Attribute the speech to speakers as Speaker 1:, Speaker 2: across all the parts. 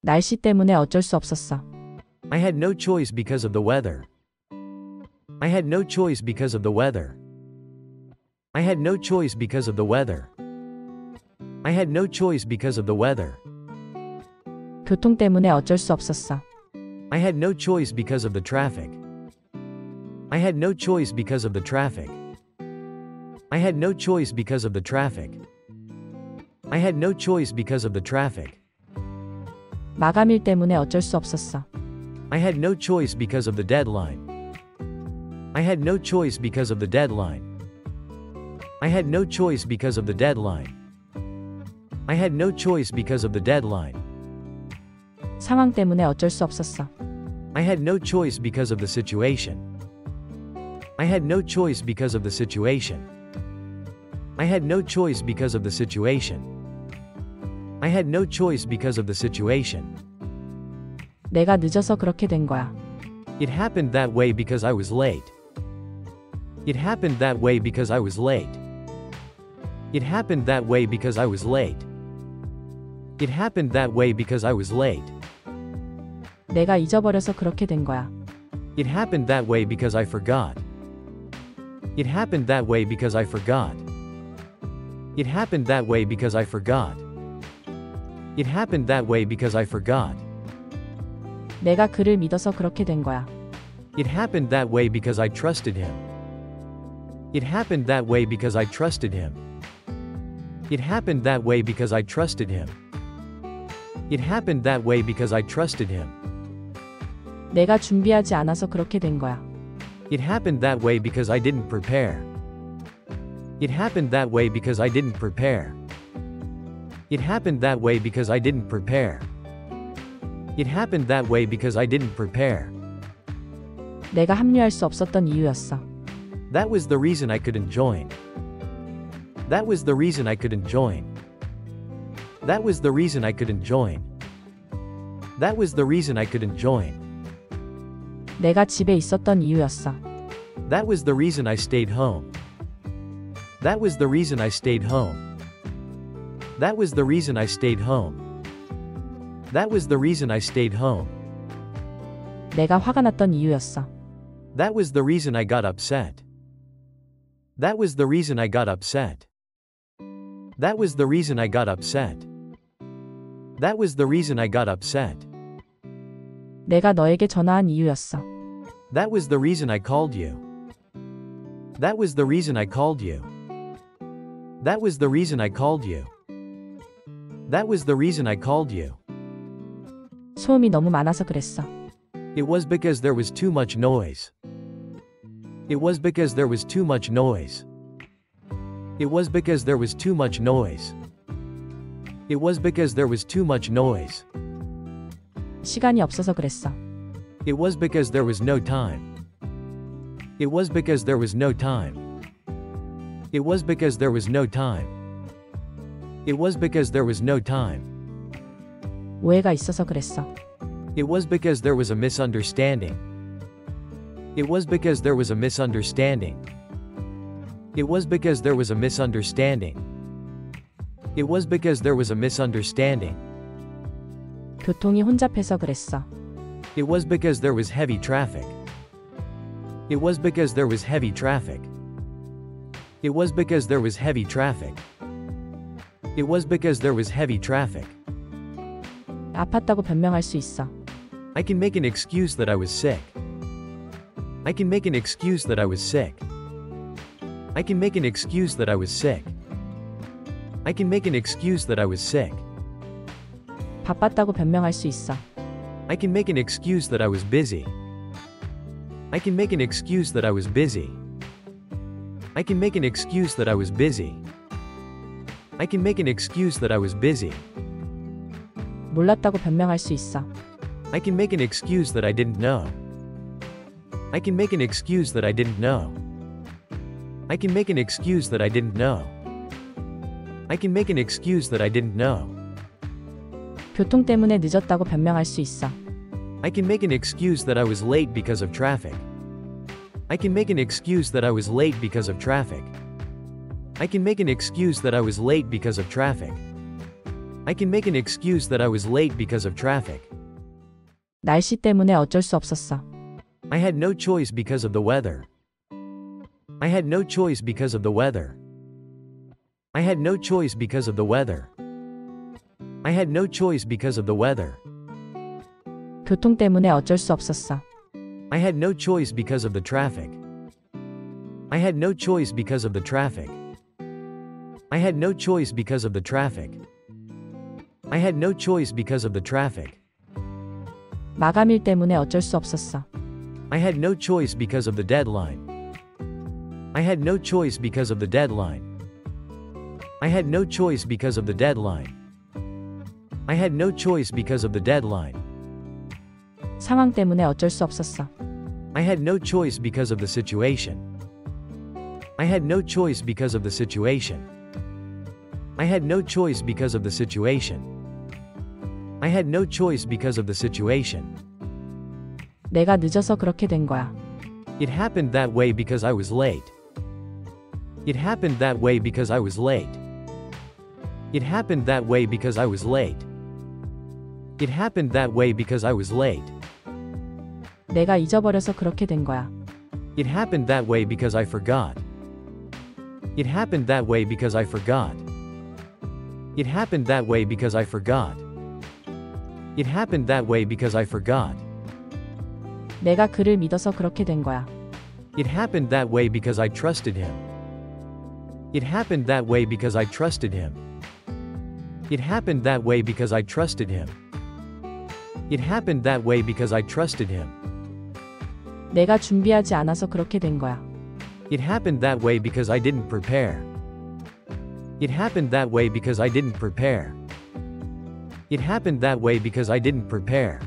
Speaker 1: 날씨 때문에 어쩔 수 없었어.
Speaker 2: I had no choice because of the weather. I had no choice because of the weather. I had no choice because of the weather. I had no choice because of the weather.
Speaker 1: 교통 때문에 어쩔 수 없었어.
Speaker 2: I had no choice because of the traffic. I had no choice because of the traffic. I had no choice because of the traffic. I had no choice because of the traffic.
Speaker 1: 마감일 때문에 어쩔 수 없었어.
Speaker 2: I had no choice because of the deadline. I had no choice because of the deadline. I had no choice because of the deadline. I had no choice because of the deadline.
Speaker 1: 상황 때문에 어쩔 수 없었어.
Speaker 2: I had no choice because of the situation. I had no choice because of the situation. I had no choice because of the situation. I had no choice because of the situation.
Speaker 1: 내가 늦어서 그렇게 된 거야.
Speaker 2: It happened that way because I was late. It happened that way because I was late. It happened that way because I was late. It happened that way because I was late.
Speaker 1: 내가 잊어버려서 그렇게 된 거야.
Speaker 2: It happened that way because I forgot. It happened that way because I forgot. It happened that way because I forgot. It happened that way because I forgot.
Speaker 1: 내가 그를 믿어서 그렇게 된 거야.
Speaker 2: It happened that way because I trusted him. It happened that way because I trusted him. It happened that way because I trusted him. It happened that way because I trusted him.
Speaker 1: 내가 준비하지 않아서 그렇게 된 거야.
Speaker 2: It happened that way because I didn't prepare. It happened that way because I didn't prepare. It happened that way because I didn't prepare. It happened that way because I didn't prepare.
Speaker 1: 내가 합류할 수 없었던 이유였어.
Speaker 2: That was the reason I couldn't join. That was the reason I couldn't join. That was the reason I couldn't join. That was the reason I couldn't join.
Speaker 1: 내가 집에 있었던 이유였어.
Speaker 2: That was the reason I stayed home. That was the reason I stayed home. That was the reason I stayed home. That was the reason I stayed home.
Speaker 1: 내가 화가 났던 이유였어.
Speaker 2: That was the reason I got upset. That was the reason I got upset. That was the reason I got upset. That was the reason I got upset.
Speaker 1: 내가 너에게 전화한 이유였어.
Speaker 2: That was the reason I called you. That was the reason I called you. That was the reason I called you. That was the reason I called you.
Speaker 1: 소음이 너무 많아서 그랬어.
Speaker 2: It was because there was too much noise. It was because there was too much noise. It was because there was too much noise. It was because there was too much noise.
Speaker 1: 시간이 없어서 그랬어.
Speaker 2: It was because there was no time. It was because there was no time. It was because there was no time. It was because there was no time.
Speaker 1: 오해가 있어서 그랬어.
Speaker 2: It was because there was a misunderstanding. It was because there was a misunderstanding. It was because there was a misunderstanding. It was because there was a misunderstanding.
Speaker 1: 교통이 혼잡해서 그랬어.
Speaker 2: It was because there was heavy traffic. It was because there was heavy traffic. It was because there was heavy traffic. It was because there was heavy traffic.
Speaker 1: 아팠다고 변명할 수 있어.
Speaker 2: I can make an excuse that I was sick. I can make an excuse that I was sick. I can make an excuse that I was sick. I can make an excuse that I was sick.
Speaker 1: 바빴다고 변명할 수 있어.
Speaker 2: I can make an excuse that I was busy. I can make an excuse that I was busy. I can make an excuse that I was busy. I can make an excuse that I was busy.
Speaker 1: 몰랐다고 변명할 수 있어.
Speaker 2: I can make an excuse that I didn't know. I can make an excuse that I didn't know. I can make an excuse that I didn't know. I can make an excuse that I didn't know.
Speaker 1: 교통 때문에 늦었다고 변명할 수 있어.
Speaker 2: I can make an excuse that I was late because of traffic. I can make an excuse that I was late because of traffic. I can make an excuse that I was late because of traffic. I can make an excuse that I was late because of traffic.
Speaker 1: 날씨 때문에 어쩔 수 없었어.
Speaker 2: I had no choice because of the weather. I had no choice because of the weather. I had no choice because of the weather. I had no choice because of the weather.
Speaker 1: 교통 때문에 어쩔 수 없었어.
Speaker 2: I had no choice because of the traffic. I had no choice because of the traffic. I had no choice because of the traffic. I had no choice because of the traffic.
Speaker 1: 마감일 때문에 어쩔 수 없었어.
Speaker 2: I had no choice because of the deadline. I had no choice because of the deadline. I had no choice because of the deadline. I had no choice because of the deadline.
Speaker 1: 상황 때문에 어쩔 수 없었어.
Speaker 2: I had no choice because of the situation. I had no choice because of the situation. I had no choice because of the situation. I had no choice because of the situation.
Speaker 1: 내가 늦어서 그렇게 된 거야.
Speaker 2: It happened that way because I was late. It happened that way because I was late. It happened that way because I was late. It happened that way because I was late.
Speaker 1: 내가 잊어버려서 그렇게 된 거야.
Speaker 2: It happened that way because I forgot. It happened that way because I forgot. It happened that way because I forgot. It happened that way because I forgot.
Speaker 1: 내가 그를 믿어서 그렇게 된 거야.
Speaker 2: It happened that way because I trusted him. It happened that way because I trusted him. It happened that way because I trusted him. It happened that way because I trusted him.
Speaker 1: 내가 준비하지 않아서 그렇게 된 거야.
Speaker 2: It happened that way because I didn't prepare. It happened that way because I didn't prepare. It happened that way because I didn't prepare.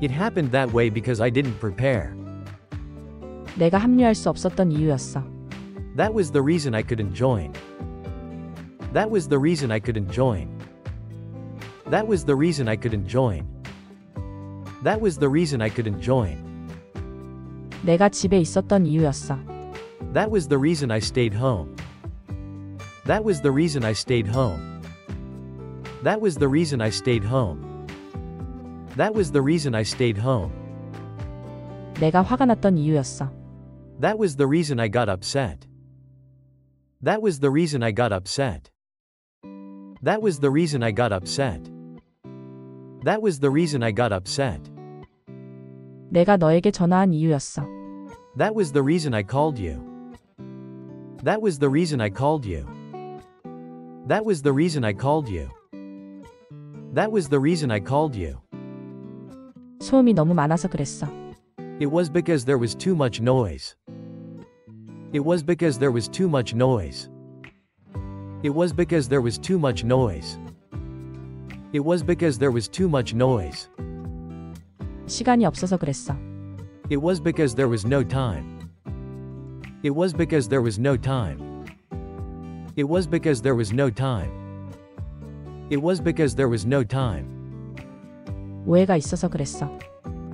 Speaker 2: It happened that way because I didn't prepare.
Speaker 1: 내가 합류할 수 없었던 이유였어.
Speaker 2: That was the reason I couldn't join. That was the reason I couldn't join. That was the reason I couldn't join. That was the reason I couldn't join.
Speaker 1: 내가 집에 있었던 이유였어.
Speaker 2: That was the reason I stayed home. That was the reason I stayed home. That was the reason I stayed home. That was the reason I stayed home.
Speaker 1: 내가 화가 났던 이유였어.
Speaker 2: That was the reason I got upset. That was the reason I got upset. That was the reason I got upset. That was the reason I got upset.
Speaker 1: 내가 너에게 전화한 이유였어.
Speaker 2: That was the reason I called you. That was the reason I called you. That was the reason I called you. That was the reason I called you.
Speaker 1: 소음이 너무 많아서 그랬어.
Speaker 2: It was because there was too much noise. It was because there was too much noise. It was because there was too much noise. It was because there was too much noise.
Speaker 1: 시간이 없어서 그랬어.
Speaker 2: It was because there was no time. It was because there was no time. It was because there was no time. It was because there was no time.
Speaker 1: 오해가 있어서 그랬어.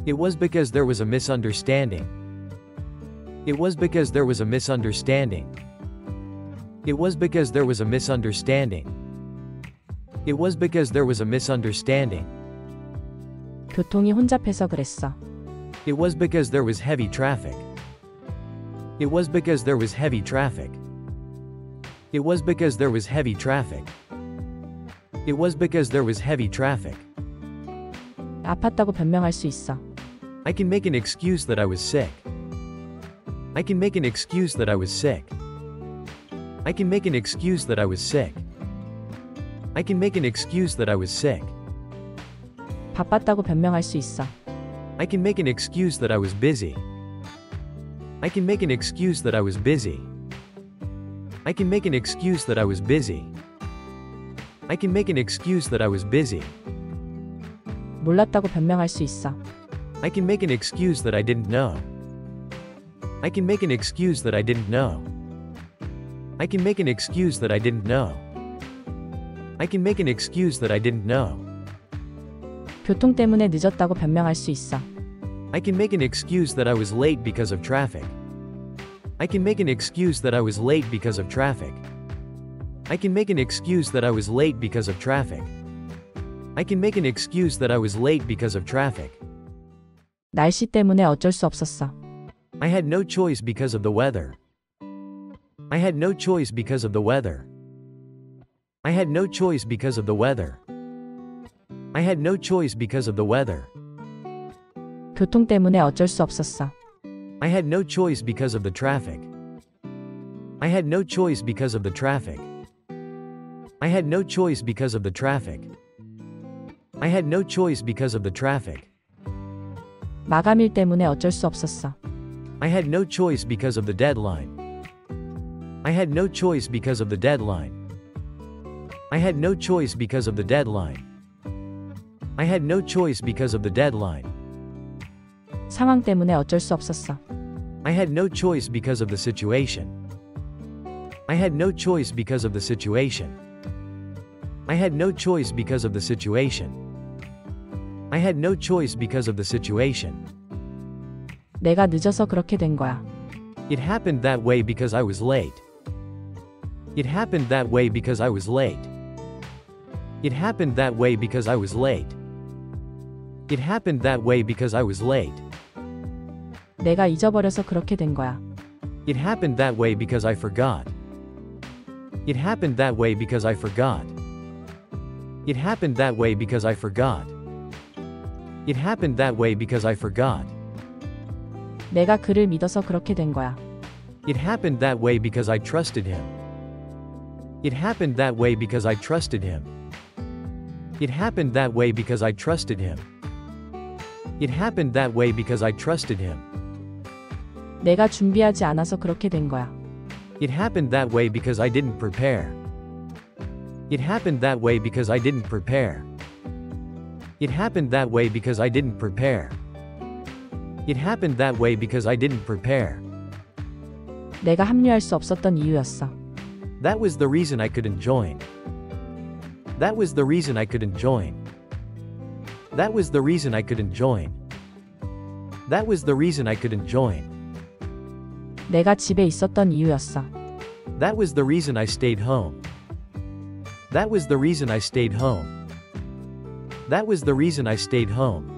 Speaker 2: It was because there was a misunderstanding. It was because there was a misunderstanding. It was because there was a misunderstanding. It was because there was a misunderstanding.
Speaker 1: 교통이 혼잡해서 그랬어.
Speaker 2: It was because there was heavy traffic. It was because there was heavy traffic. It was because there was heavy traffic. It was because there was heavy traffic.
Speaker 1: 아팠다고 변명할 수 있어.
Speaker 2: I can make an excuse that I was sick. I can make an excuse that I was sick. I can make an excuse that I was sick. I can make an excuse that I was sick.
Speaker 1: 바빴다고 변명할 수 있어.
Speaker 2: I can make an excuse that I was busy. I can make an excuse that I was busy. I can make an excuse that I was busy. I can make an excuse that I was busy.
Speaker 1: 몰랐다고 변명할 수 있어.
Speaker 2: I can make an excuse that I didn't know. I can make an excuse that I didn't know. I can make an excuse that I didn't know. I can make an excuse that I didn't know.
Speaker 1: 교통 때문에 늦었다고 변명할 수 있어.
Speaker 2: I can make an excuse that I was late because of traffic. I can make an excuse that I was late because of traffic. I can make an excuse that I was late because of traffic. I can make an excuse that I was late because of traffic.
Speaker 1: 날씨 때문에 어쩔 수 없었어.
Speaker 2: I had no choice because of the weather. I had no choice because of the weather. I had no choice because of the weather. I had no choice because of the weather.
Speaker 1: 교통 때문에 어쩔 수 없었어.
Speaker 2: I had no choice because of the traffic. I had no choice because of the traffic. I had no choice because of the traffic. I had no choice because of the traffic.
Speaker 1: 마감일 때문에 어쩔 수 없었어.
Speaker 2: I had no choice because of the deadline. I had no choice because of the deadline. I had no choice because of the deadline. I had no choice because of the deadline.
Speaker 1: 상황 때문에 어쩔 수 없었어.
Speaker 2: I had no choice because of the situation. I had no choice because of the situation. I had no choice because of the situation. I had no choice because of the situation.
Speaker 1: 내가 늦어서 그렇게 된 거야.
Speaker 2: It happened that way because I was late. It happened that way because I was late. It happened that way because I was late. It happened that way because I was late.
Speaker 1: 내가 잊어버려서 그렇게 된 거야.
Speaker 2: It happened that way because I forgot. It happened that way because I forgot. It happened that way because I forgot. It happened that way because I forgot.
Speaker 1: 내가 그를 믿어서 그렇게 된 거야.
Speaker 2: It happened that way because I trusted him. It happened that way because I trusted him. It happened that way because I trusted him. It happened that way because I trusted him.
Speaker 1: 내가 준비하지 않아서 그렇게 된 거야.
Speaker 2: It happened that way because I didn't prepare. It happened that way because I didn't prepare. It happened that way because I didn't prepare. It happened that way because I didn't prepare.
Speaker 1: 내가 합류할 수 없었던 이유였어.
Speaker 2: That was the reason I couldn't join. That was the reason I couldn't join. That was the reason I couldn't join. That was the reason I couldn't join.
Speaker 1: 내가 집에 있었던 이유였어.
Speaker 2: That was the reason I stayed home. That was the reason I stayed home. That was the reason I stayed home.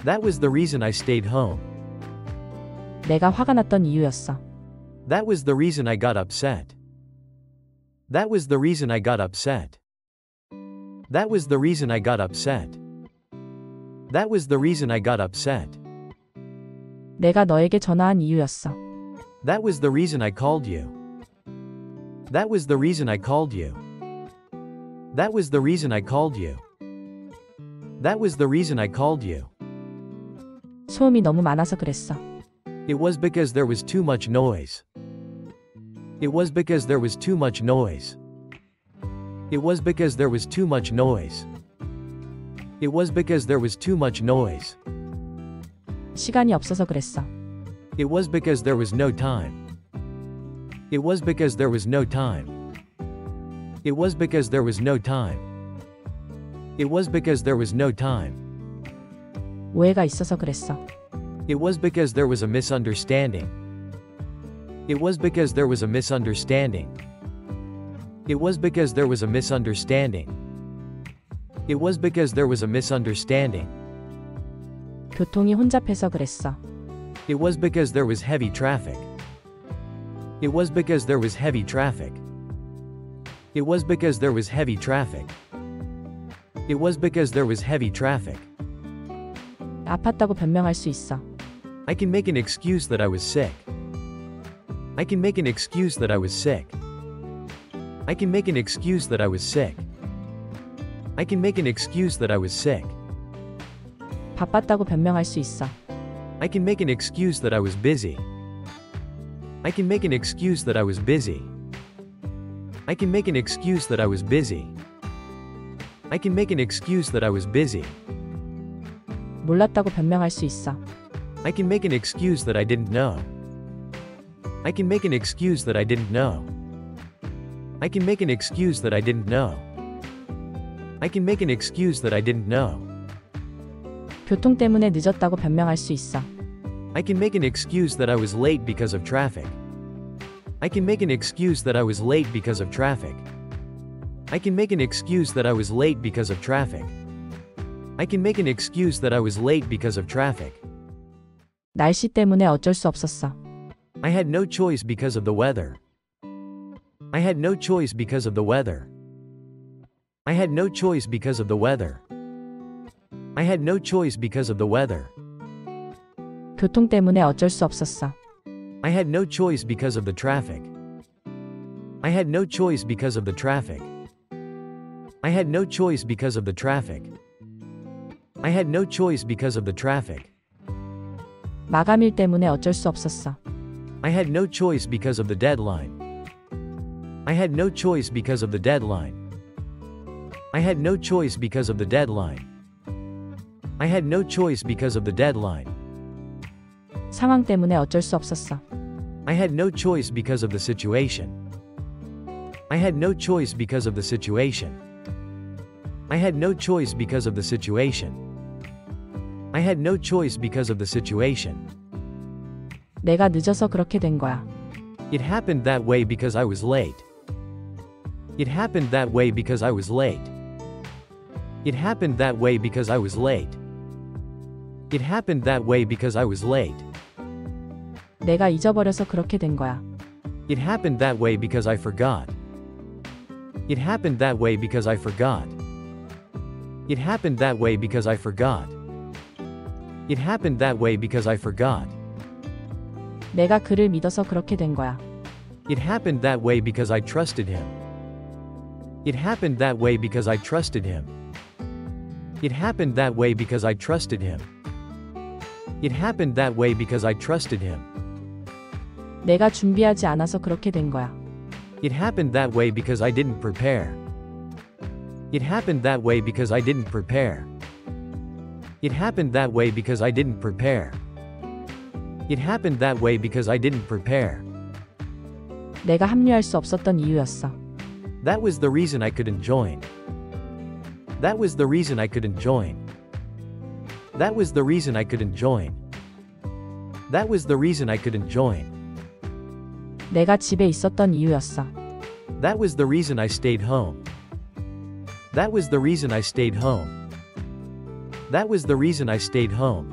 Speaker 2: That was the reason I stayed home.
Speaker 1: 내가 화가 났던 이유였어.
Speaker 2: That was the reason I got upset. That was the reason I got upset. That was the reason I got upset. That was the reason I got upset.
Speaker 1: 내가 너에게 전화한 이유였어.
Speaker 2: That was the reason I called you. That was the reason I called you. That was the reason I called you. That was the reason I called you.
Speaker 1: 소음이 너무 많아서 그랬어.
Speaker 2: It was because there was too much noise. It was because there was too much noise. It was because there was too much noise. It was because there was too much noise.
Speaker 1: 시간이 없어서 그랬어.
Speaker 2: It was because there was no time. It was because there was no time. It was because there was no time. It was because there was no time.
Speaker 1: 오해가 있어서 그랬어.
Speaker 2: It was because there was a misunderstanding. It was because there was a misunderstanding. It was because there was a misunderstanding. It was because there was a misunderstanding.
Speaker 1: 교통이 혼잡해서 그랬어.
Speaker 2: It was because there was heavy traffic. It was because there was heavy traffic. It was because there was heavy traffic. It was because there was heavy traffic.
Speaker 1: 아팠다고 변명할 수 있어.
Speaker 2: I can make an excuse that I was sick. I can make an excuse that I was sick. I can make an excuse that I was sick. I can make an excuse that I was sick.
Speaker 1: 바빴다고 변명할 수 있어.
Speaker 2: I can make an excuse that I was busy. I can make an excuse that I was busy. I can make an excuse that I was busy. I can make an excuse that I was busy.
Speaker 1: 몰랐다고 변명할 수 있어.
Speaker 2: I can make an excuse that I didn't know. I can make an excuse that I didn't know. I can make an excuse that I didn't know. I can make an excuse that I didn't know.
Speaker 1: 교통 때문에 늦었다고 변명할 수 있어.
Speaker 2: I can make an excuse that I was late because of traffic. I can make an excuse that I was late because of traffic. I can make an excuse that I was late because of traffic. I can make an excuse that I was late because of traffic.
Speaker 1: 날씨 때문에 어쩔 수 없었어.
Speaker 2: I had no choice because of the weather. I had no choice because of the weather. I had no choice because of the weather. I had no choice because of the weather.
Speaker 1: 교통 때문에 어쩔 수 없었어.
Speaker 2: I had no choice because of the traffic. I had no choice because of the traffic. I had no choice because of the traffic. I had no choice because of the traffic.
Speaker 1: 마감일 때문에 어쩔 수 없었어.
Speaker 2: I had no choice because of the deadline. I had no choice because of the deadline. I had no choice because of the deadline. I had no choice because of the deadline.
Speaker 1: 상황 때문에 어쩔 수 없었어.
Speaker 2: I had no choice because of the situation. I had no choice because of the situation. I had no choice because of the situation. I had no choice because of the situation.
Speaker 1: 내가 늦어서 그렇게 된 거야.
Speaker 2: It happened that way because I was late. It happened that way because I was late. It happened that way because I was late. It happened that way because I was late.
Speaker 1: 내가 잊어버려서 그렇게 된 거야.
Speaker 2: It happened that way because I forgot. It happened that way because I forgot. It happened that way because I forgot. It happened that way because I forgot.
Speaker 1: 내가 그를 믿어서 그렇게 된 거야.
Speaker 2: It happened that way because I trusted him. It happened that way because I trusted him. It happened that way because I trusted him. It happened that way because I trusted him.
Speaker 1: 내가 준비하지 않아서 그렇게 된 거야.
Speaker 2: It happened that way because I didn't prepare. It happened that way because I didn't prepare. It happened that way because I didn't prepare. It happened that way because I didn't prepare.
Speaker 1: 내가 합류할 수 없었던 이유였어.
Speaker 2: That was the reason I couldn't join. That was the reason I couldn't join. That was the reason I couldn't join. That was the reason I couldn't join.
Speaker 1: 내가 집에 있었던 이유였어.
Speaker 2: That was the reason I stayed home. That was the reason I stayed home. That was the reason I stayed home.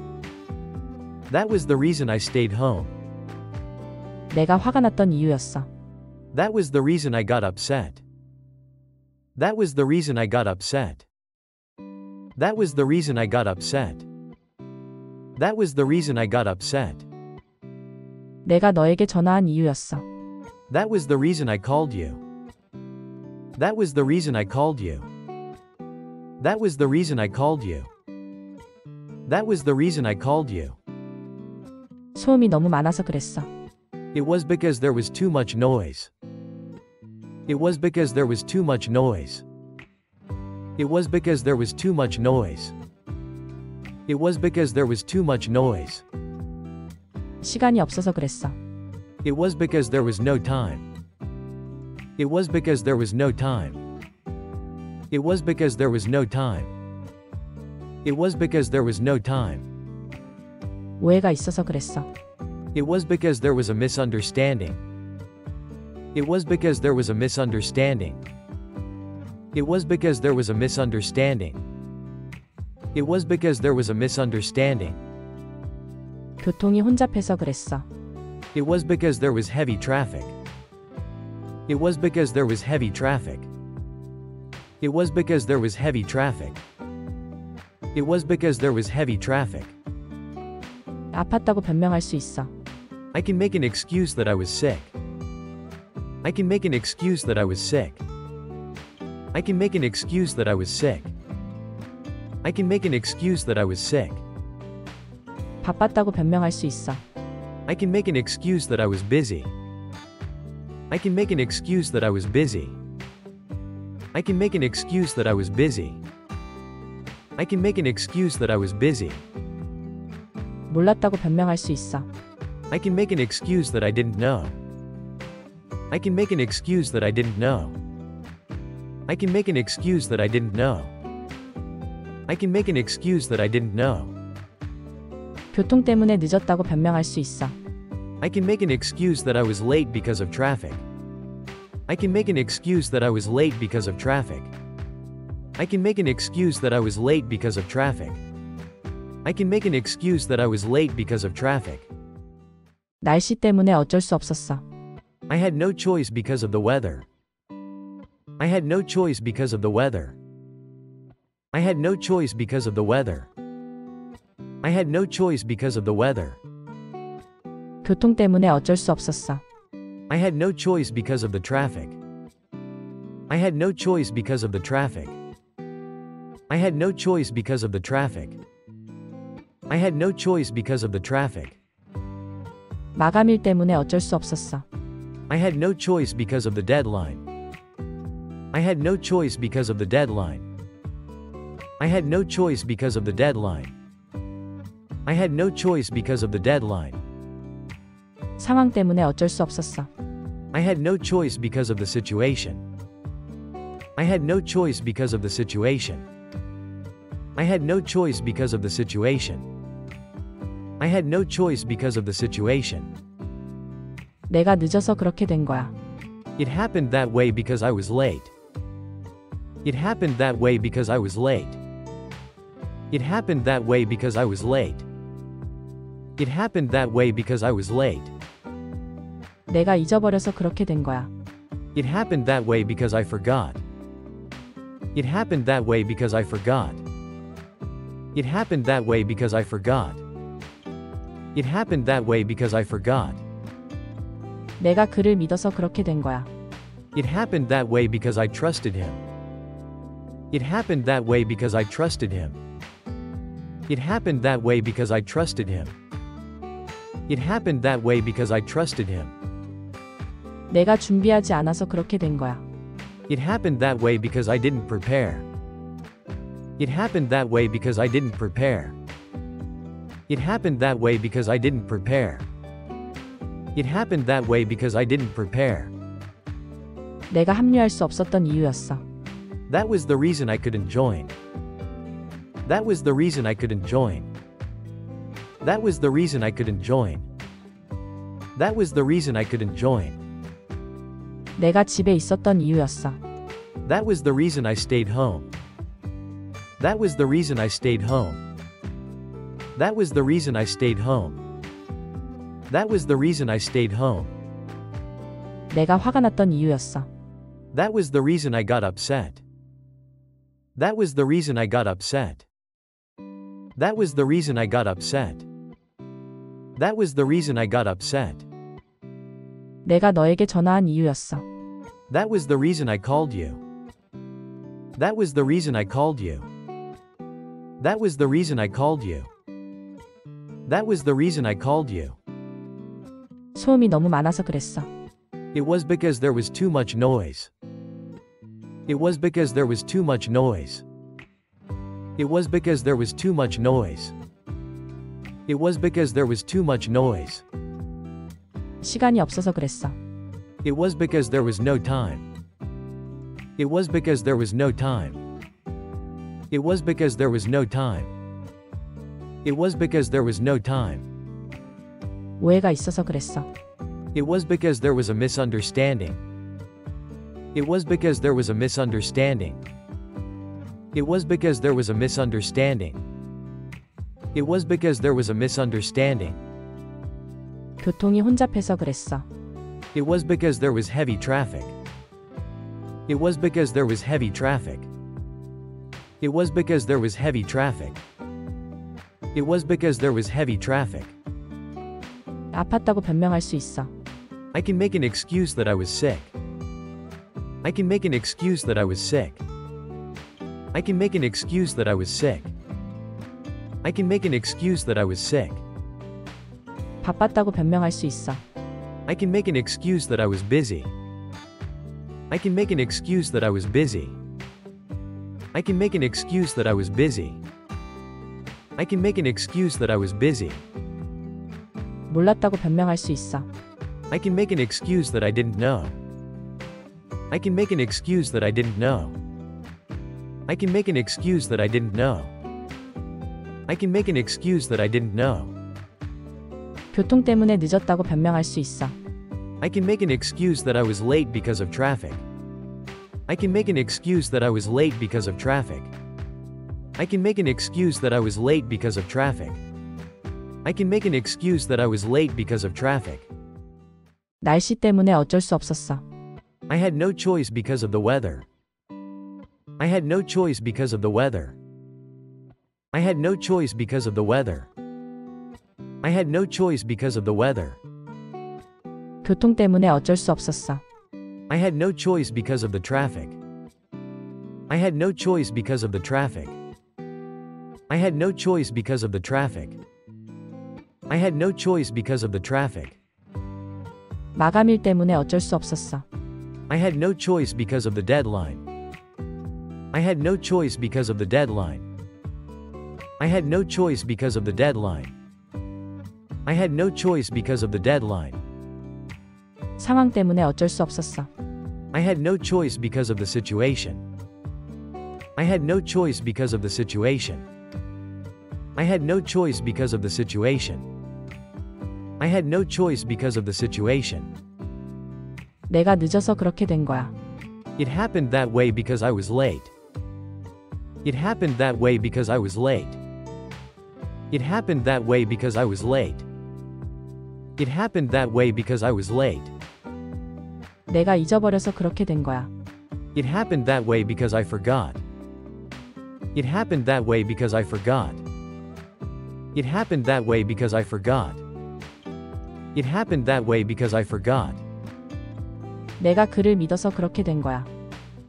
Speaker 2: That was the reason I stayed home.
Speaker 1: 내가 화가 났던 이유였어.
Speaker 2: That was the reason I got upset. That was the reason I got upset. That was the reason I got upset. That was the reason I got upset.
Speaker 1: 내가 너에게 전화한 이유였어.
Speaker 2: That was the reason I called you. That was the reason I called you. That was the reason I called you. That was the reason I called you.
Speaker 1: 소음이 너무 많아서 그랬어.
Speaker 2: It was because there was too much noise. It was because there was too much noise. It was because there was too much noise. It was because there was too much noise.
Speaker 1: 시간이 없어서 그랬어.
Speaker 2: It was because there was no time. It was because there was no time. It was because there was no time. It was because there was no time.
Speaker 1: 오해가 있어서 그랬어.
Speaker 2: It was because there was a misunderstanding. It was because there was a misunderstanding. It was because there was a misunderstanding. It was because there was a misunderstanding.
Speaker 1: 교통이 혼잡해서 그랬어.
Speaker 2: It was because there was heavy traffic. It was because there was heavy traffic. It was because there was heavy traffic. It was because there was heavy traffic.
Speaker 1: 아팠다고 변명할 수 있어.
Speaker 2: I can make an excuse that I was sick. I can make an excuse that I was sick. I can make an excuse that I was sick. I can make an excuse that I was sick.
Speaker 1: 바빴다고 변명할 수 있어.
Speaker 2: I can make an excuse that I was busy. I can make an excuse that I was busy. I can make an excuse that I was busy. I can make an excuse that I was busy.
Speaker 1: 몰랐다고 변명할 수 있어.
Speaker 2: I can make an excuse that I didn't know. I can make an excuse that I didn't know. I can make an excuse that I didn't know. I can make an excuse that I didn't know.
Speaker 1: 교통 때문에 늦었다고 변명할 수 있어.
Speaker 2: I can make an excuse that I was late because of traffic. I can make an excuse that I was late because of traffic. I can make an excuse that I was late because of traffic. I can make an excuse that I was late because of traffic.
Speaker 1: 날씨 때문에 어쩔 수 없었어.
Speaker 2: I had no choice because of the weather. I had no choice because of the weather. I had no choice because of the weather. I had no choice because of the weather.
Speaker 1: 교통 때문에 어쩔 수 없었어.
Speaker 2: I had no choice because of the traffic. I had no choice because of the traffic. I had no choice because of the traffic. I had no choice because of the traffic.
Speaker 1: 마감일 때문에 어쩔 수 없었어.
Speaker 2: I had no choice because of the deadline. I had no choice because of the deadline. I had no choice because of the deadline. I had no choice because of the deadline.
Speaker 1: 상황 때문에 어쩔 수 없었어.
Speaker 2: I had no choice because of the situation. I had no choice because of the situation. I had no choice because of the situation. I had no choice because of the situation.
Speaker 1: 내가 늦어서 그렇게 된 거야.
Speaker 2: It happened that way because I was late. It happened that way because I was late. It happened that way because I was late. It happened that way because I was late.
Speaker 1: 내가 잊어버려서 그렇게 된 거야.
Speaker 2: It happened that way because I forgot. It happened that way because I forgot. It happened that way because I forgot. It happened that way because I forgot.
Speaker 1: 내가 그를 믿어서 그렇게 된 거야.
Speaker 2: It happened that way because I trusted him. It happened that way because I trusted him. It happened that way because I trusted him. It happened that way because I trusted him.
Speaker 1: 내가 준비하지 않아서 그렇게 된 거야.
Speaker 2: It happened that way because I didn't prepare. It happened that way because I didn't prepare. It happened that way because I didn't prepare. It happened that way because I didn't prepare.
Speaker 1: 내가 합류할 수 없었던 이유였어.
Speaker 2: That was the reason I couldn't join. That was the reason I couldn't join. That was the reason I couldn't join. That was the reason I couldn't join.
Speaker 1: 내가 집에 있었던 이유였어.
Speaker 2: That was the reason I stayed home. That was the reason I stayed home. That was the reason I stayed home. That was the reason I stayed home.
Speaker 1: 내가 화가 났던 이유였어.
Speaker 2: That was the reason I got upset. That was the reason I got upset. That was the reason I got upset. That was the reason I got upset.
Speaker 1: 내가 너에게 전화한 이유였어.
Speaker 2: That was the reason I called you. That was the reason I called you. That was the reason I called you. That was the reason I called you.
Speaker 1: 소음이 너무 많아서 그랬어.
Speaker 2: It was because there was too much noise. It was because there was too much noise. It was because there was too much noise. It was because there was too much noise.
Speaker 1: 시간이 없어서 그랬어.
Speaker 2: It was because there was no time. It was because there was no time. It was because there was no time. It was because there was no time.
Speaker 1: 오해가 있어서 그랬어.
Speaker 2: It was because there was a misunderstanding. It was because there was a misunderstanding. It was because there was a misunderstanding. It was because there was a misunderstanding.
Speaker 1: 교통이 혼잡해서 그랬어.
Speaker 2: It was because there was heavy traffic. It was because there was heavy traffic. It was because there was heavy traffic. It was because there was heavy traffic.
Speaker 1: 아팠다고 변명할 수 있어.
Speaker 2: I can make an excuse that I was sick. I can make an excuse that I was sick. I can make an excuse that I was sick. I can make an excuse that I was sick.
Speaker 1: 바빴다고 변명할 수 있어.
Speaker 2: I can make an excuse that I was busy. I can make an excuse that I was busy. I can make an excuse that I was busy. I can make an excuse that I was busy.
Speaker 1: 몰랐다고 변명할 수 있어.
Speaker 2: I can make an excuse that I didn't know. I can make an excuse that I didn't know. I can make an excuse that I didn't know. I can make an excuse that I didn't know.
Speaker 1: 교통 때문에 늦었다고 변명할 수 있어.
Speaker 2: I can make an excuse that I was late because of traffic. I can make an excuse that I was late because of traffic. I can make an excuse that I was late because of traffic. I can make an excuse that I was late because of traffic.
Speaker 1: 날씨 때문에 어쩔 수 없었어.
Speaker 2: I had no choice because of the weather. I had no choice because of the weather. I had no choice because of the weather. I had no choice because of the weather.
Speaker 1: 교통 때문에 어쩔 수 없었어.
Speaker 2: I had no choice because of the traffic. I had no choice because of the traffic. I had no choice because of the traffic. I had no choice because of the traffic.
Speaker 1: 마감일 때문에 어쩔 수 없었어.
Speaker 2: I had no choice because of the deadline. I had no choice because of the deadline. I had no choice because of the deadline. I had no choice because of the deadline.
Speaker 1: 상황 때문에 어쩔 수 없었어.
Speaker 2: I had no choice because of the situation. I had no choice because of the situation. I had no choice because of the situation. I had no choice because of the situation.
Speaker 1: 내가 늦어서 그렇게 된 거야.
Speaker 2: It happened that way because I was late. It happened that way because I was late. It happened that way because I was late. It happened that way because I was late.
Speaker 1: 내가 잊어버려서 그렇게 된 거야.
Speaker 2: It happened that way because I forgot. It happened that way because I forgot. It happened that way because I forgot. It happened that way because I forgot.
Speaker 1: 내가 그를 믿어서 그렇게 된 거야.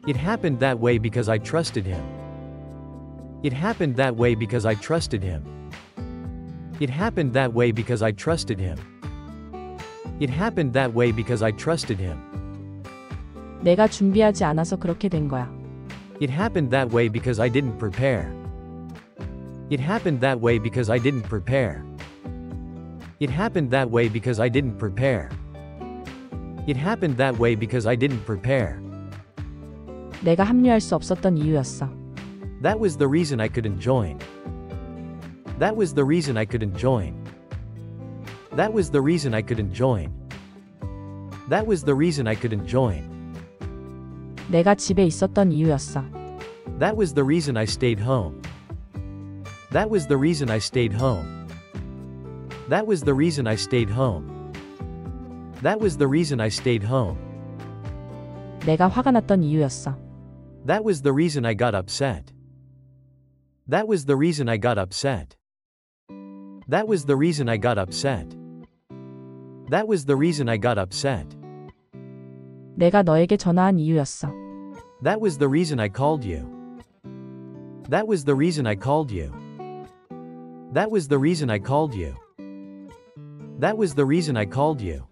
Speaker 2: It happened that way because I trusted him. It happened that way because I trusted him. It happened that way because I trusted him. It happened that way because I trusted him.
Speaker 1: 내가 준비하지 않아서 그렇게 된 거야.
Speaker 2: It happened that way because I didn't prepare. It happened that way because I didn't prepare. It happened that way because I didn't prepare. It happened that way because I didn't prepare.
Speaker 1: 내가 합류할 수 없었던 이유였어.
Speaker 2: That was the reason I couldn't join. That was the reason I couldn't join. That was the reason I couldn't join. That was the reason I couldn't join.
Speaker 1: 내가 집에 있었던 이유였어.
Speaker 2: That was the reason I stayed home. That was the reason I stayed home. That was the reason I stayed home. That was the reason I stayed home.
Speaker 1: 내가 화가 났던 이유였어.
Speaker 2: That was the reason I got upset. That was the reason I got upset. That was the reason I got upset. That was the reason I got upset.
Speaker 1: 내가 너에게 전화한 이유였어.
Speaker 2: That was the reason I called you. That was the reason I called you. That was the reason I called you. That was the reason I called you.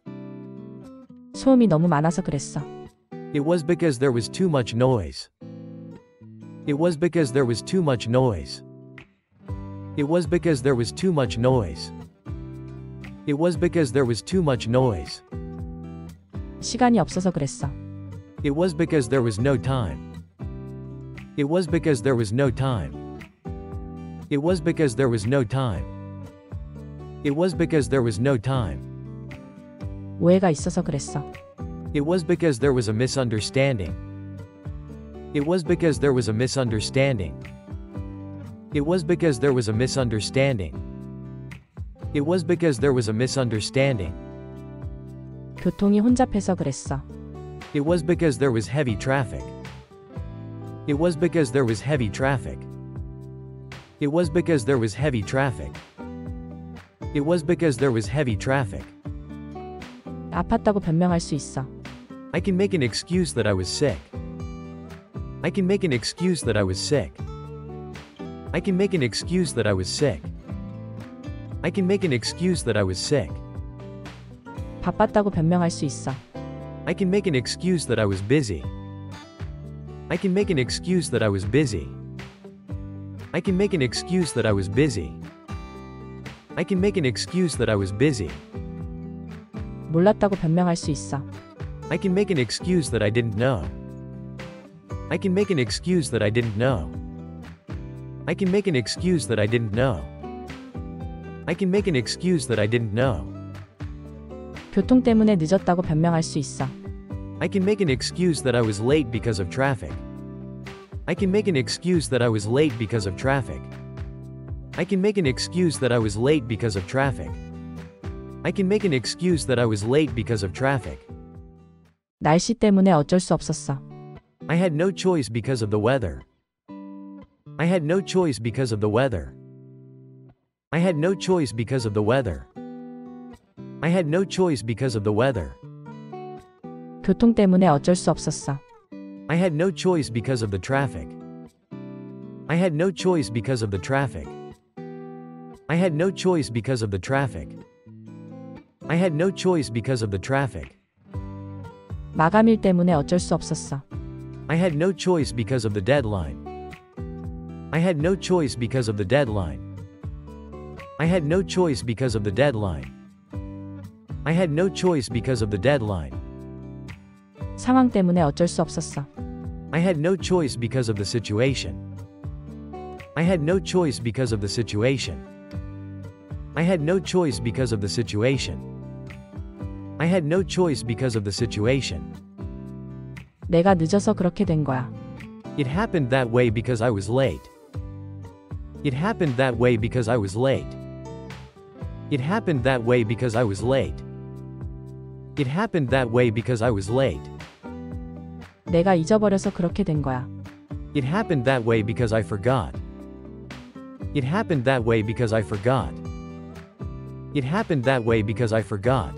Speaker 1: 소음이 너무 많아서 그랬어.
Speaker 2: It was because there was too much noise. It was because there was too much noise. It was because there was too much noise. It was because there was too much noise.
Speaker 1: 시간이 없어서 그랬어.
Speaker 2: It was because there was no time. It was because there was no time. It was because there was no time. It was because there was no time.
Speaker 1: 오해가 있어서 그랬어.
Speaker 2: It was because there was a misunderstanding. It was because there was a misunderstanding. It was because there was a misunderstanding. It was because there was a misunderstanding.
Speaker 1: 교통이 혼잡해서 그랬어.
Speaker 2: It was because there was heavy traffic. It was because there was heavy traffic. It was because there was heavy traffic. It was because there was heavy traffic.
Speaker 1: 아팠다고 변명할 수 있어.
Speaker 2: I can make an excuse that I was sick. I can make an excuse that I was sick. I can make an excuse that I was sick. I can make an excuse that I was sick.
Speaker 1: 바빴다고 변명할 수 있어.
Speaker 2: I can make an excuse that I was busy. I can make an excuse that I was busy. I can make an excuse that I was busy. I can make an excuse that I was busy.
Speaker 1: 몰랐다고 변명할 수 있어.
Speaker 2: I can make an excuse that I didn't know. I can make an excuse that I didn't know. I can make an excuse that I didn't know. I can make an excuse that I didn't know.
Speaker 1: 교통 때문에 늦었다고 변명할 수 있어.
Speaker 2: I can make an excuse that I was late because of traffic. I can make an excuse that I was late because of traffic. I can make an excuse that I was late because of traffic. I can make an excuse that I was late because of traffic.
Speaker 1: 날씨 때문에 어쩔 수 없었어.
Speaker 2: I had no choice because of the weather. I had no choice because of the weather. I had no choice because of the weather. I had no choice because of the weather.
Speaker 1: 교통 때문에 어쩔 수 없었어.
Speaker 2: I had no choice because of the traffic. I had no choice because of the traffic. I had no choice because of the traffic. I had no choice because of the traffic.
Speaker 1: 마감일 때문에 어쩔 수 없었어.
Speaker 2: I had no choice because of the deadline. I had no choice because of the deadline. I had no choice because of the deadline. I had no choice because of the deadline.
Speaker 1: 상황 때문에 어쩔 수 없었어.
Speaker 2: I had no choice because of the situation. I had no choice because of the situation. I had no choice because of the situation. I had no choice because of the situation.
Speaker 1: 내가 늦어서 그렇게 된 거야.
Speaker 2: It happened that way because I was late. It happened that way because I was late. It happened that way because I was late. It happened that way because I was late.
Speaker 1: 내가 잊어버려서 그렇게 된 거야.
Speaker 2: It happened that way because I forgot. It happened that way because I forgot. It happened that way because I forgot.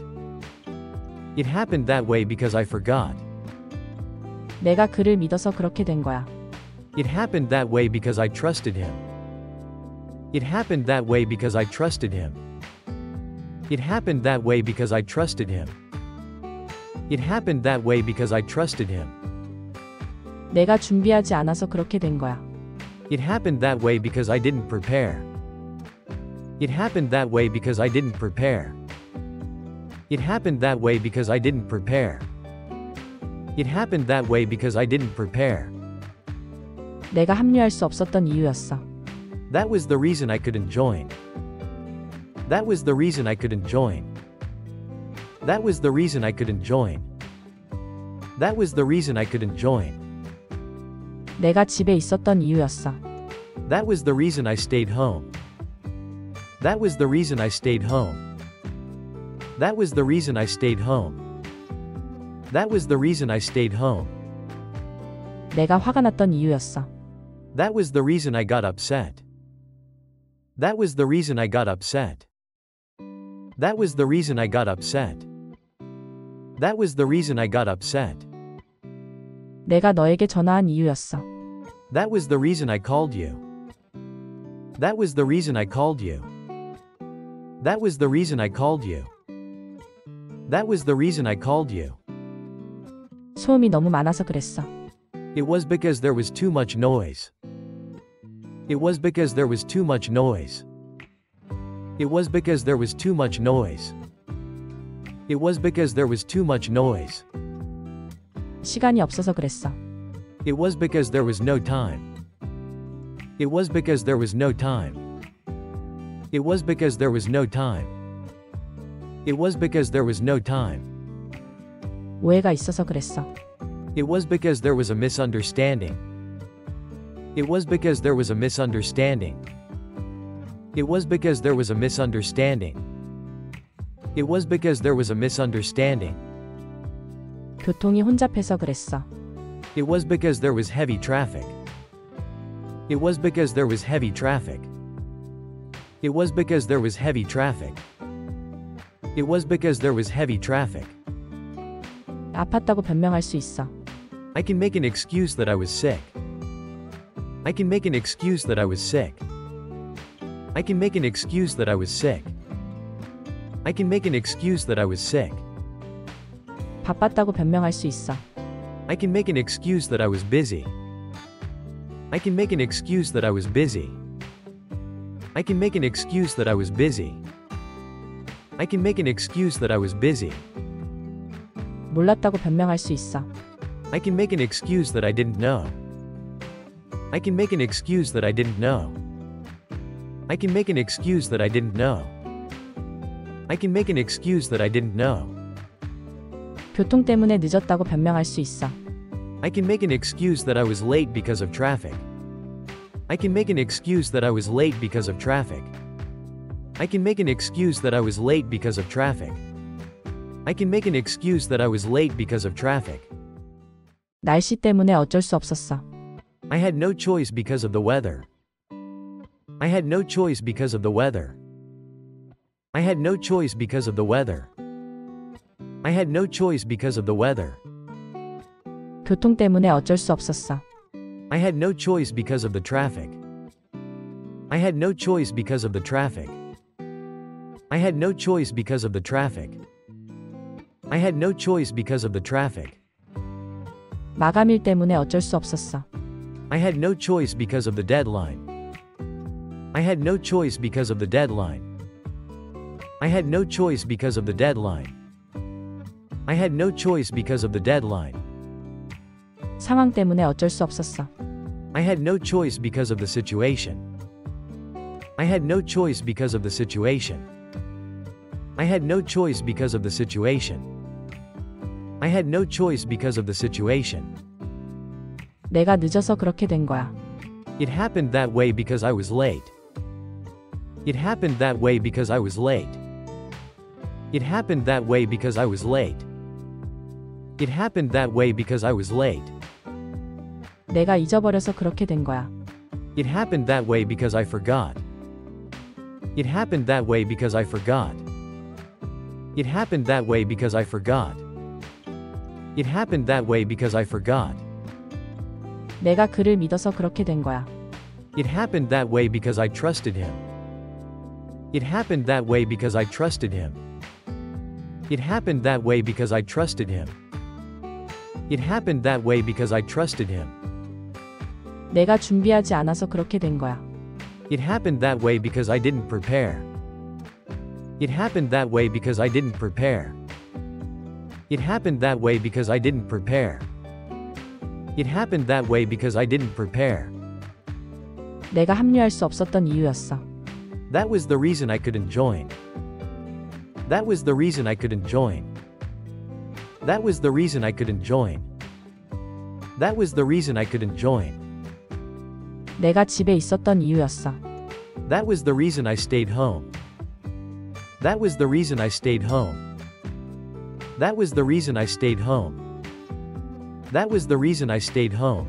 Speaker 2: It happened that way because I forgot.
Speaker 1: 내가 그를 믿어서 그렇게 된 거야.
Speaker 2: It happened that way because I trusted him. It happened that way because I trusted him. It happened that way because I trusted him. It happened that way because I trusted him.
Speaker 1: 내가 준비하지 않아서 그렇게 된 거야.
Speaker 2: It happened that way because I didn't prepare. It happened that way because I didn't prepare. It happened that way because I didn't prepare. It happened that way because I didn't prepare.
Speaker 1: 내가 합류할 수 없었던 이유였어.
Speaker 2: That was the reason I couldn't join. That was the reason I couldn't join. That was the reason I couldn't join. That was the reason I couldn't join.
Speaker 1: 내가 집에 있었던 이유였어.
Speaker 2: That was the reason I stayed home. That was the reason I stayed home. That was the reason I stayed home. That was the reason I stayed home.
Speaker 1: 내가 화가 났던 이유였어.
Speaker 2: That was the reason I got upset. That was the reason I got upset. That was the reason I got upset. That was the reason I got upset.
Speaker 1: 내가 너에게 전화한 이유였어.
Speaker 2: That was the reason I called you. That was the reason I called you. That was the reason I called you. That was the reason I called you.
Speaker 1: 소음이 너무 많아서 그랬어.
Speaker 2: It was because there was too much noise. It was because there was too much noise. It was because there was too much noise. It was because there was too much noise.
Speaker 1: 시간이 없어서 그랬어.
Speaker 2: It was because there was no time. It was because there was no time. It was because there was no time. It was because there was no time.
Speaker 1: 오해가 있어서 그랬어.
Speaker 2: It was because there was a misunderstanding. It was because there was a misunderstanding. It was because there was a misunderstanding. It was because there was a misunderstanding.
Speaker 1: 교통이 혼잡해서 그랬어.
Speaker 2: It was because there was heavy traffic. It was because there was heavy traffic. It was because there was heavy traffic. It was because there was heavy traffic.
Speaker 1: 아팠다고 변명할 수 있어.
Speaker 2: I can make an excuse that I was sick. I can make an excuse that I was sick. I can make an excuse that I was sick. I can make an excuse that I was sick.
Speaker 1: 바빴다고 변명할 수 있어.
Speaker 2: I can make an excuse that I was busy. I can make an excuse that I was busy. I can make an excuse that I was busy. I can make an excuse that I was busy.
Speaker 1: 몰랐다고 변명할 수 있어.
Speaker 2: I can make an excuse that I didn't know. I can make an excuse that I didn't know. I can make an excuse that I didn't know. I can make an excuse that I didn't know.
Speaker 1: 교통 때문에 늦었다고 변명할 수 있어.
Speaker 2: I can make an excuse that I was late because of traffic. I can make an excuse that I was late because of traffic. I can make an excuse that I was late because of traffic. I can make an excuse that I was late because of traffic.
Speaker 1: 날씨 때문에 어쩔 수 없었어.
Speaker 2: I had no choice because of the weather. I had no choice because of the weather. I had no choice because of the weather. I had no choice because of the weather.
Speaker 1: 교통 때문에 어쩔 수 없었어.
Speaker 2: I had no choice because of the traffic. I had no choice because of the traffic. I had no choice because of the traffic. I had no choice because of the traffic.
Speaker 1: 마감일 때문에 어쩔 수 없었어.
Speaker 2: I had no choice because of the deadline. I had no choice because of the deadline. I had no choice because of the deadline. I had no choice because of the deadline.
Speaker 1: 상황 때문에 어쩔 수 없었어.
Speaker 2: I had no choice because of the situation. I had no choice because of the situation. I had no choice because of the situation. I had no choice because of the situation.
Speaker 1: 내가 늦어서 그렇게 된 거야.
Speaker 2: It happened that way because I was late. It happened that way because I was late. It happened that way because I was late. It happened that way because I was late.
Speaker 1: 내가 잊어버려서 그렇게 된 거야.
Speaker 2: It happened that way because I forgot. It happened that way because I forgot. It happened that way because I forgot. It happened that way because I forgot.
Speaker 1: 내가 그를 믿어서 그렇게 된 거야.
Speaker 2: It happened that way because I trusted him. It happened that way because I trusted him. It happened that way because I trusted him. It happened that way because I trusted him.
Speaker 1: 내가 준비하지 않아서 그렇게 된 거야.
Speaker 2: It happened that way because I didn't prepare. It happened that way because I didn't prepare. It happened that way because I didn't prepare. It happened that way because I didn't prepare.
Speaker 1: 내가 합류할 수 없었던 이유였어.
Speaker 2: That was the reason I couldn't join. That was the reason I couldn't join. That was the reason I couldn't join. That was the reason I couldn't join.
Speaker 1: 내가 집에 있었던 이유였어.
Speaker 2: That was the reason I stayed home. That was the reason I stayed home. That was the reason I stayed home. That was the reason I stayed home.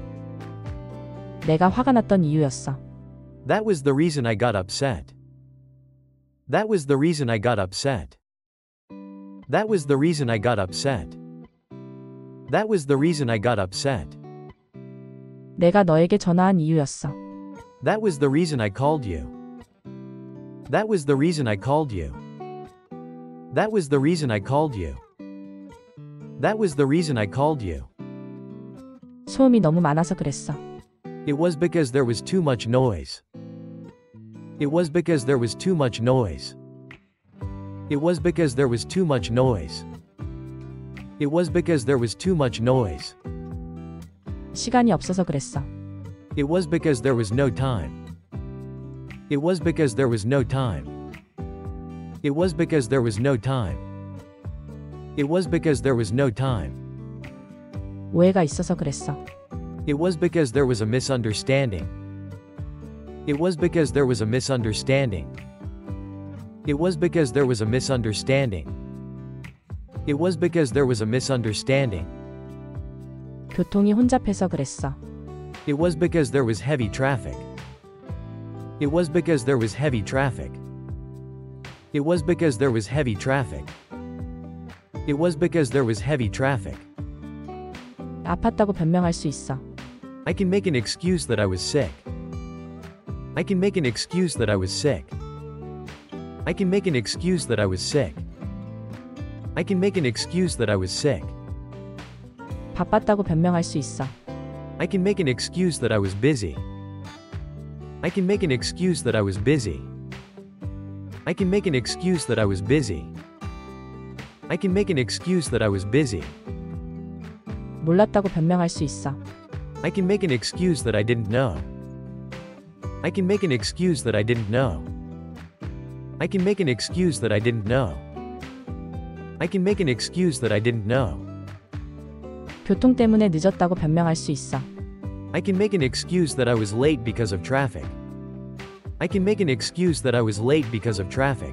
Speaker 1: 내가 화가 났던 이유였어.
Speaker 2: That was the reason I got upset. That was the reason I got upset. That was the reason I got upset. That was the reason I got upset.
Speaker 1: 내가 너에게 전화한 이유였어.
Speaker 2: That was the reason I called you. That was the reason I called you. That was the reason I called you. That was the reason I called you.
Speaker 1: 소음이 너무 많아서 그랬어.
Speaker 2: It was because there was too much noise. It was because there was too much noise. It was because there was too much noise. It was because there was too much noise.
Speaker 1: 시간이 없어서 그랬어.
Speaker 2: It was because there was no time. It was because there was no time. It was because there was no time. It was because there was no time.
Speaker 1: 오해가 있어서 그랬어.
Speaker 2: It was because there was a misunderstanding. It was because there was a misunderstanding. It was because there was a misunderstanding. It was because there was a misunderstanding.
Speaker 1: 교통이 혼잡해서 그랬어.
Speaker 2: It was because there was heavy traffic. It was because there was heavy traffic. It was because there was heavy traffic. It was because there was heavy traffic.
Speaker 1: 아팠다고 변명할 수 있어.
Speaker 2: I can make an excuse that I was sick. I can make an excuse that I was sick. I can make an excuse that I was sick. I can make an excuse that I was sick.
Speaker 1: 바빴다고 변명할 수 있어.
Speaker 2: I can make an excuse that I was busy. I can make an excuse that I was busy. I can make an excuse that I was busy. I can make an excuse that I was busy.
Speaker 1: 몰랐다고 변명할 수 있어.
Speaker 2: I can make an excuse that I didn't know. I can make an excuse that I didn't know. I can make an excuse that I didn't know. I can make an excuse that I didn't know.
Speaker 1: 교통 때문에 늦었다고 변명할 수 있어.
Speaker 2: I can make an excuse that I was late because of traffic. I can make an excuse that I was late because of traffic.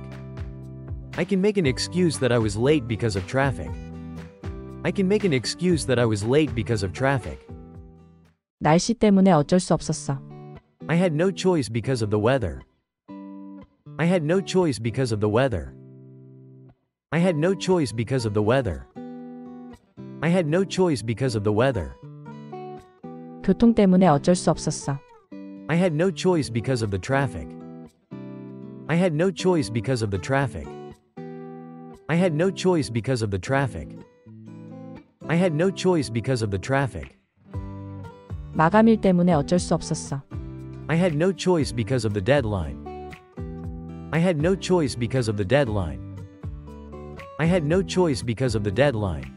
Speaker 2: I can make an excuse that I was late because of traffic. I can make an excuse that I was late because of traffic.
Speaker 1: 날씨 때문에 어쩔 수 없었어.
Speaker 2: I had no choice because of the weather. I had no choice because of the weather. I had no choice because of the weather. I had no choice because of the weather.
Speaker 1: 교통 때문에 어쩔 수 없었어.
Speaker 2: I had no choice because of the traffic. I had no choice because of the traffic. I had no choice because of the traffic. I had no choice because of the traffic.
Speaker 1: 마감일 때문에 어쩔 수 없었어.
Speaker 2: I had no choice because of the deadline. I had no choice because of the deadline. I had no choice because of the deadline.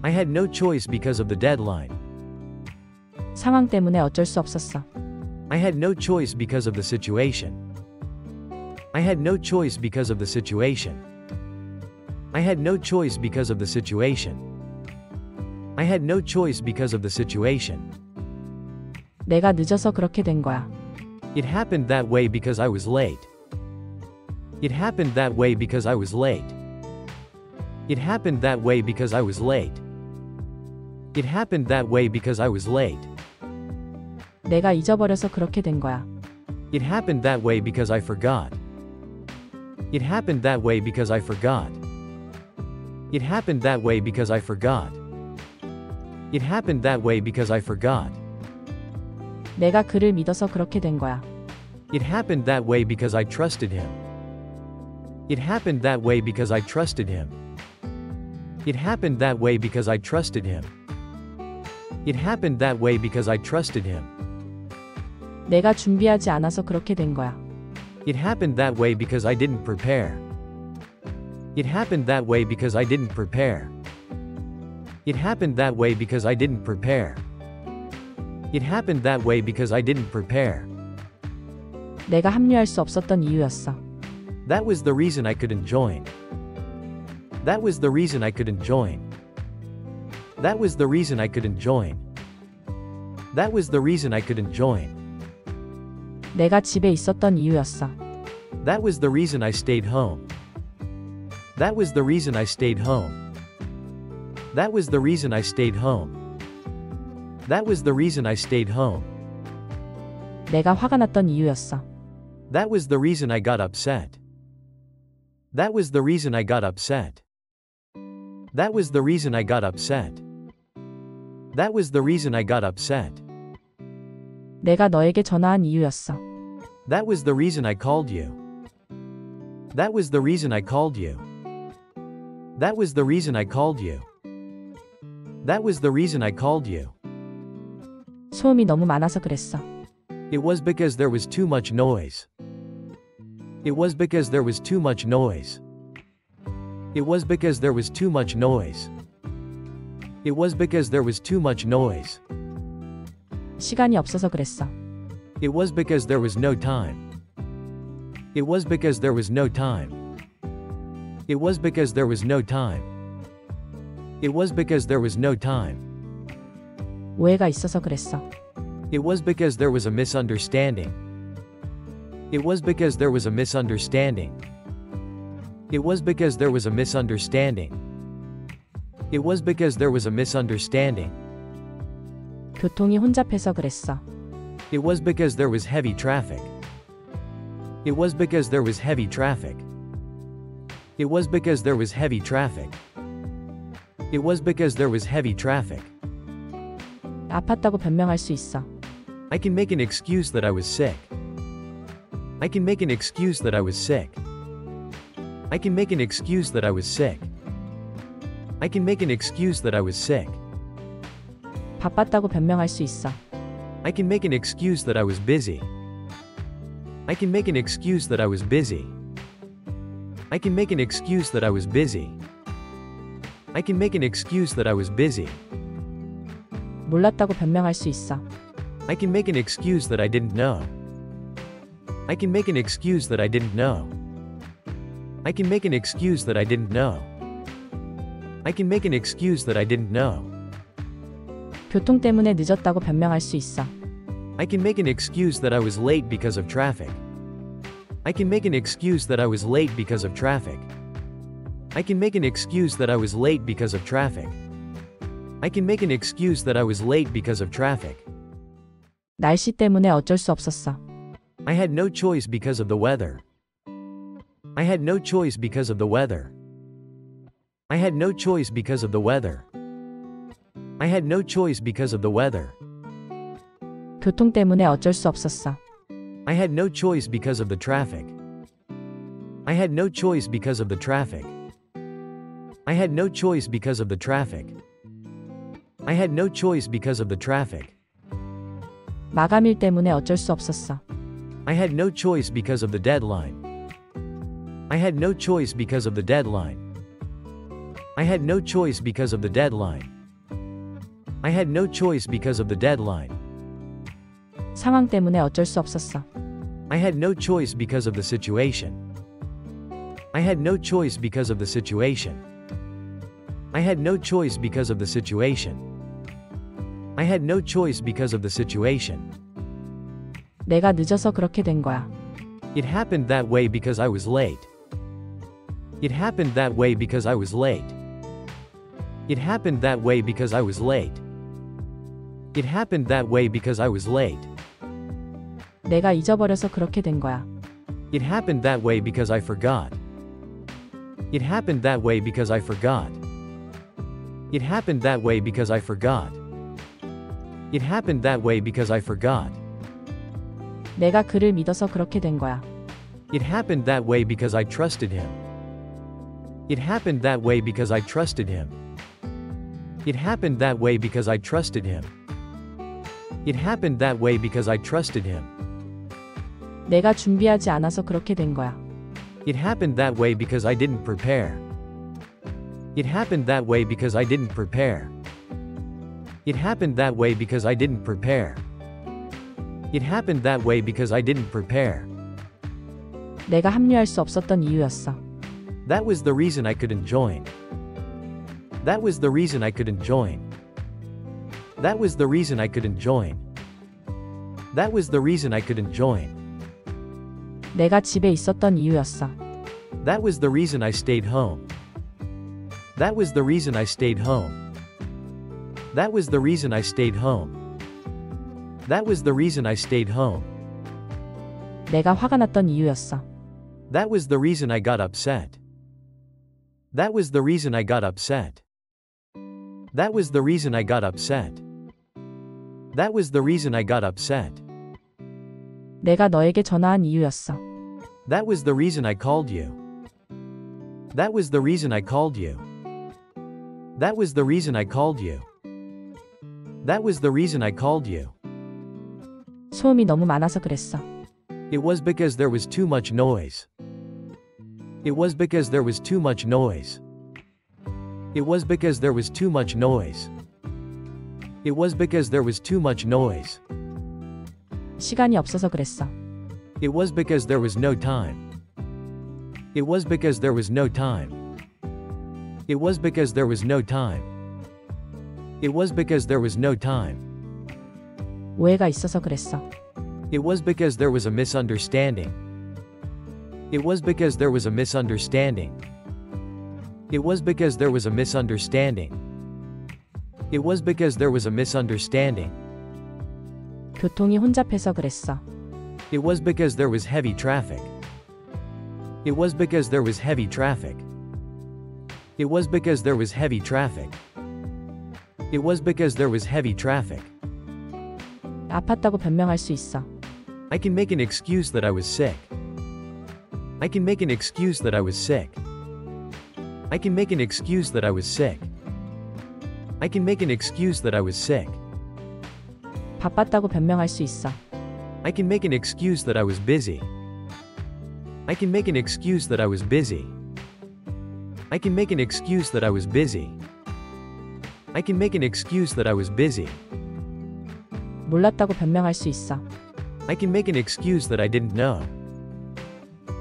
Speaker 2: I had no choice because of the deadline.
Speaker 1: 상황 때문에 어쩔 수 없었어.
Speaker 2: I had no choice because of the situation. I had no choice because of the situation. I had no choice because of the situation. I had no choice because of the situation.
Speaker 1: 내가 늦어서 그렇게 된 거야.
Speaker 2: It happened that way because I was late. It happened that way because I was late. It happened that way because I was late. It happened that way because I was late.
Speaker 1: 내가 잊어버려서 그렇게 된 거야.
Speaker 2: It happened that way because I forgot. It happened that way because I forgot. It happened that way because I forgot. It happened that way because I forgot.
Speaker 1: 내가 그를 믿어서 그렇게 된 거야.
Speaker 2: It happened that way because I trusted him. It happened that way because I trusted him. It happened that way because I trusted him. It happened that way because I trusted him.
Speaker 1: 내가 준비하지 않아서 그렇게 된 거야.
Speaker 2: It happened that way because I didn't prepare. It happened that way because I didn't prepare. It happened that way because I didn't prepare. It happened that way because I didn't prepare.
Speaker 1: 내가 합류할 수 없었던 이유였어.
Speaker 2: That was the reason I couldn't join. That was the reason I couldn't join. That was the reason I couldn't join. That was the reason I couldn't join.
Speaker 1: 내가 집에 있었던 이유였어.
Speaker 2: That was the reason I stayed home. That was the reason I stayed home. That was the reason I stayed home. That was the reason I stayed home.
Speaker 1: 내가 화가 났던 이유였어.
Speaker 2: That was the reason I got upset. That was the reason I got upset. That was the reason I got upset. That was the reason I got upset.
Speaker 1: 내가 너에게 전화한 이유였어.
Speaker 2: That was the reason I called you. That was the reason I called you. That was the reason I called you. That was the reason I called you.
Speaker 1: 소음이 너무 많아서 그랬어.
Speaker 2: It was because there was too much noise. It was because there was too much noise. It was because there was too much noise. It was because there was too much noise.
Speaker 1: 시간이 없어서 그랬어.
Speaker 2: It was because there was no time. It was because there was no time. It was because there was no time. It was because there was no time.
Speaker 1: 오해가 있어서 그랬어.
Speaker 2: It was because there was a misunderstanding. It was because there was a misunderstanding. It was because there was a misunderstanding. It was because there was a misunderstanding.
Speaker 1: 교통이 혼잡해서 그랬어.
Speaker 2: It was because there was heavy traffic. It was because there was heavy traffic. It was because there was heavy traffic. It was because there was heavy traffic.
Speaker 1: 아팠다고 변명할 수 있어.
Speaker 2: I can make an excuse that I was sick. I can make an excuse that I was sick. I can make an excuse that I was sick. I can make an excuse that I was sick.
Speaker 1: 바빴다고 변명할 수 있어.
Speaker 2: I can make an excuse that I was busy. I can make an excuse that I was busy. I can make an excuse that I was busy. I can make an excuse that I was busy.
Speaker 1: 몰랐다고 변명할 수 있어.
Speaker 2: I can make an excuse that I didn't know. I can make an excuse that I didn't know. I can make an excuse that I didn't know. I can make an excuse that I didn't know.
Speaker 1: 교통 때문에 늦었다고 변명할 수 있어.
Speaker 2: I can make an excuse that I was late because of traffic. I can make an excuse that I was late because of traffic. I can make an excuse that I was late because of traffic. I can make an excuse that I was late because of traffic.
Speaker 1: 날씨 때문에 어쩔 수 없었어.
Speaker 2: I had no choice because of the weather. I had no choice because of the weather. I had no choice because of the weather. I had no choice because of the weather.
Speaker 1: 교통 때문에 어쩔 수 없었어.
Speaker 2: I had no choice because of the traffic. I had no choice because of the traffic. I had no choice because of the traffic. I had no choice because of the traffic.
Speaker 1: 마감일 때문에 어쩔 수 없었어.
Speaker 2: I had no choice because of the deadline. I had no choice because of the deadline. I had no choice because of the deadline. I had no choice because of the deadline.
Speaker 1: 상황 때문에 어쩔 수 없었어.
Speaker 2: I had no choice because of the situation. I had no choice because of the situation. I had no choice because of the situation. I had no choice because of the situation.
Speaker 1: 내가 늦어서 그렇게 된 거야.
Speaker 2: It happened that way because I was late. It happened that way because I was late. It happened that way because I was late. It happened that way because I was late.
Speaker 1: 내가 잊어버려서 그렇게 된 거야.
Speaker 2: It happened that way because I forgot. It happened that way because I forgot. It happened that way because I forgot. It happened that way because I forgot.
Speaker 1: 내가 그를 믿어서 그렇게 된 거야.
Speaker 2: It happened that way because I trusted him. It happened that way because I trusted him. It happened that way because I trusted him. It happened that way because I trusted him.
Speaker 1: 내가 준비하지 않아서 그렇게 된 거야.
Speaker 2: It happened that way because I didn't prepare. It happened that way because I didn't prepare. It happened that way because I didn't prepare. It happened that way because I didn't prepare.
Speaker 1: 내가 합류할 수 없었던 이유였어.
Speaker 2: That was the reason I couldn't join. That was the reason I couldn't join. That was the reason I couldn't join. That was the reason I couldn't join.
Speaker 1: 내가 집에 있었던 이유였어.
Speaker 2: That was the reason I stayed home. That was the reason I stayed home. That was the reason I stayed home. That was the reason I stayed home.
Speaker 1: 내가 화가 났던 이유였어.
Speaker 2: That was the reason I got upset. That was the reason I got upset. That was the reason I got upset. That was the reason I got upset.
Speaker 1: 내가 너에게 전화한 이유였어.
Speaker 2: That was the reason I called you. That was the reason I called you. That was the reason I called you. That was the reason I called you.
Speaker 1: 소음이 너무 많아서 그랬어.
Speaker 2: It was because there was too much noise. It was because there was too much noise. It was because there was too much noise. It was because there was too much noise.
Speaker 1: 시간이 없어서 그랬어.
Speaker 2: It was because there was no time. It was because there was no time. It was because there was no time. It was because there was no time.
Speaker 1: 오해가 있어서 그랬어.
Speaker 2: It was because there was a misunderstanding. It was because there was a misunderstanding. It was because there was a misunderstanding. It was because there was a misunderstanding.
Speaker 1: 교통이 혼잡해서 그랬어.
Speaker 2: It was because there was heavy traffic. It was because there was heavy traffic. It was because there was heavy traffic. It was because there was heavy traffic.
Speaker 1: 아팠다고 변명할 수 있어.
Speaker 2: I can make an excuse that I was sick. I can make an excuse that I was sick. I can make an excuse that I was sick. I can make an excuse that I was sick.
Speaker 1: 바빴다고 변명할 수 있어.
Speaker 2: I can make an excuse that I was busy. I can make an excuse that I was busy. I can make an excuse that I was busy. I can make an excuse that I was busy.
Speaker 1: 몰랐다고 변명할 수 있어.
Speaker 2: I can make an excuse that I didn't know.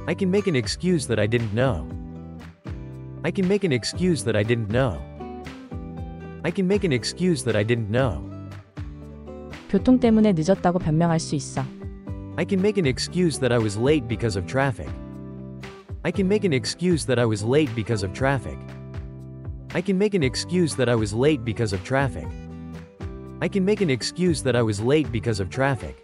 Speaker 2: I can make an excuse that I didn't know. I can make an excuse that I didn't know. I can make an excuse that I didn't know.
Speaker 1: 교통 때문에 늦었다고 변명할 수 있어.
Speaker 2: I can make an excuse that I was late because of traffic. I can make an excuse that I was late because of traffic. I can make an excuse that I was late because of traffic. I can make an excuse that I was late because of traffic.